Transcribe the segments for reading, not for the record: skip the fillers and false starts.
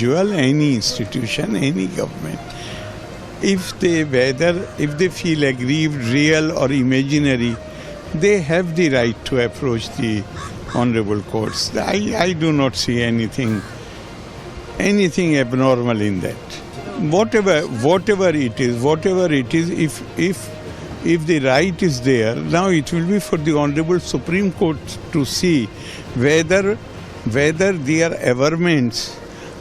individual, any institution, any government, if they feel aggrieved, real or imaginary, they have the right to approach the honorable courts. I do not see anything abnormal in that. Whatever it is, if the right is there, now it will be for the Honorable Supreme Court to see whether their averments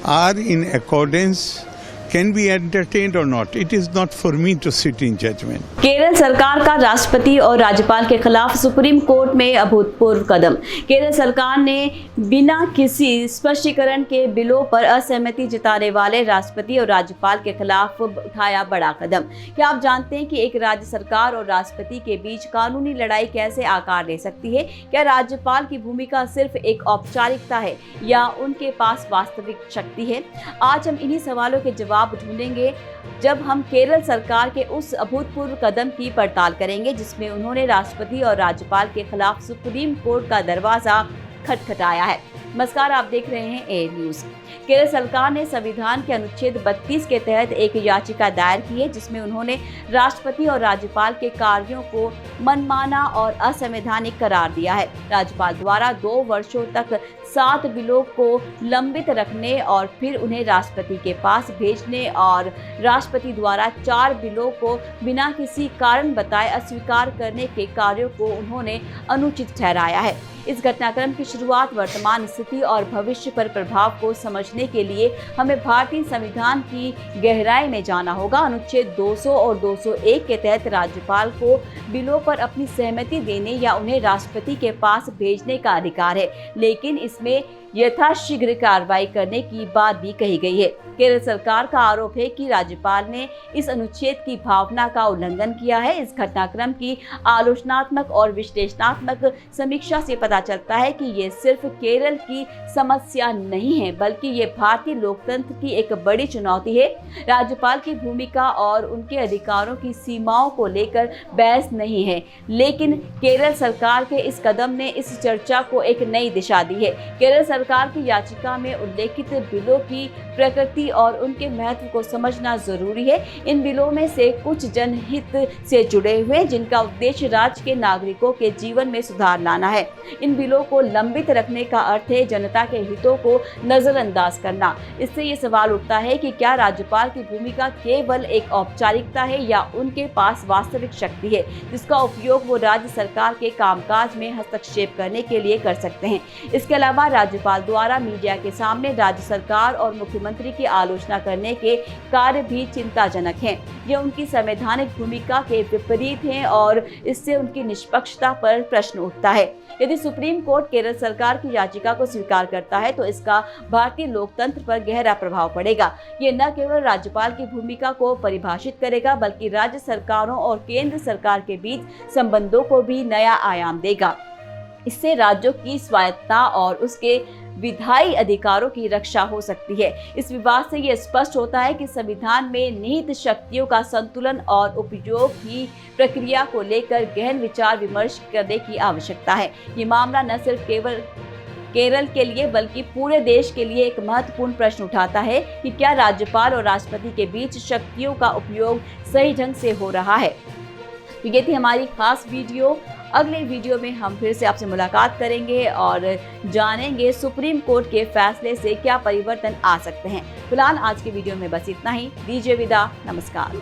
are in accordance, can be entertained or not. It is not for me to sit in judgment. Kerala सरकार का राष्ट्रपति और राज्यपाल के खिलाफ supreme court में अभूतपूर्व कदम। केरल सरकार ने बिना किसी स्पष्टीकरण के बिलों पर असहमति जताने वाले राष्ट्रपति और राज्यपाल के खिलाफ उठाया बड़ा कदम। क्या आप जानते हैं कि एक राज्य सरकार और राष्ट्रपति के बीच कानूनी लड़ाई कैसे आकार ले सकती है? क्या राज्यपाल की भूमिका सिर्फ एक औपचारिकता है या उनके पास वास्तविक शक्ति है? आज हम इन्हीं सवालों के जवाब ढूंढेंगे जब हम केरल सरकार के उस अभूतपूर्व कदम की पड़ताल करेंगे जिसमें उन्होंने राष्ट्रपति और राज्यपाल के खिलाफ सुप्रीम कोर्ट का दरवाजा खटखटाया है। नमस्कार, आप देख रहे हैं ए न्यूज़। केरल सरकार ने संविधान के अनुच्छेद 32 के तहत एक याचिका दायर की है जिसमें उन्होंने राष्ट्रपति और राज्यपाल के कार्यों को मनमाना और असंवैधानिक करार दिया है। राज्यपाल द्वारा 2 वर्षों तक 7 बिलों को लंबित रखने और फिर उन्हें राष्ट्रपति के पास भेजने और राष्ट्रपति द्वारा 4 बिलों को बिना किसी कारण बताए अस्वीकार करने के कार्यों को उन्होंने अनुचित ठहराया है। इस घटनाक्रम की शुरुआत, वर्तमान स्थिति और भविष्य पर प्रभाव को समझने के लिए हमें भारतीय संविधान की गहराई में जाना होगा। अनुच्छेद 200 और 201 के तहत राज्यपाल को बिलों पर अपनी सहमति देने या उन्हें राष्ट्रपति के पास भेजने का अधिकार है, लेकिन इसमें यथाशीघ्र कार्रवाई करने की बात भी कही गई है। केरल सरकार का आरोप है कि राज्यपाल ने इस अनुच्छेद की भावना का उल्लंघन किया है। इस घटनाक्रम की आलोचनात्मक और विश्लेषणात्मक समीक्षा से पता चलता है कि ये सिर्फ केरल की समस्या नहीं है बल्कि ये भारतीय लोकतंत्र की एक बड़ी चुनौती है। राज्यपाल की भूमिका और उनके अधिकारों की सीमाओं को लेकर बहस नहीं है, लेकिन केरल सरकार के इस कदम ने इस चर्चा को एक नई दिशा दी है। केरल सरकार की याचिका में उल्लेखित बिलों की प्रकृति और उनके महत्व को समझना जरूरी है। इन बिलों में से कुछ जनहित से जुड़े हुए जिनका उद्देश्य राज्य के नागरिकों के जीवन में सुधार लाना है। इन बिलों को लंबित रखने का अर्थ है जनता के हितों को नजरअंदाज करना। इससे ये सवाल उठता है कि क्या राज्यपाल की भूमिका केवल एक औपचारिकता है या उनके पास वास्तविक शक्ति है जिसका उपयोग वो राज्य सरकार के कामकाज में हस्तक्षेप करने के लिए कर सकते हैं। इसके अलावा राज्यपाल द्वारा मीडिया के सामने राज्य सरकार और मुख्यमंत्री की आलोचना करने के कार्य भी चिंताजनक हैं। ये उनकी संवैधानिक भूमिका के विपरीत हैं और इससे उनकी निष्पक्षता पर प्रश्न उठता है। यदि सुप्रीम कोर्ट केरल सरकार की याचिका को स्वीकार करता है तो इसका भारतीय लोकतंत्र पर गहरा प्रभाव पड़ेगा। ये न केवल राज्यपाल की भूमिका को परिभाषित करेगा बल्कि राज्य सरकारों और केंद्र सरकार के बीच संबंधों को भी नया आयाम देगा। इससे राज्यों की स्वायत्तता और उसके विधायी अधिकारों की रक्षा हो सकती है। इस विवाद से यह स्पष्ट होता है कि संविधान में निहित शक्तियों का संतुलन और उपयोग की प्रक्रिया को लेकर गहन विचार विमर्श करने की आवश्यकता है। ये मामला न सिर्फ केवल केरल के लिए बल्कि पूरे देश के लिए एक महत्वपूर्ण प्रश्न उठाता है कि क्या राज्यपाल और राष्ट्रपति के बीच शक्तियों का उपयोग सही ढंग से हो रहा है। तो ये थी हमारी खास वीडियो। अगले वीडियो में हम फिर से आपसे मुलाकात करेंगे और जानेंगे सुप्रीम कोर्ट के फैसले से क्या परिवर्तन आ सकते हैं। फिलहाल आज के वीडियो में बस इतना ही। दीजिए विदा। नमस्कार।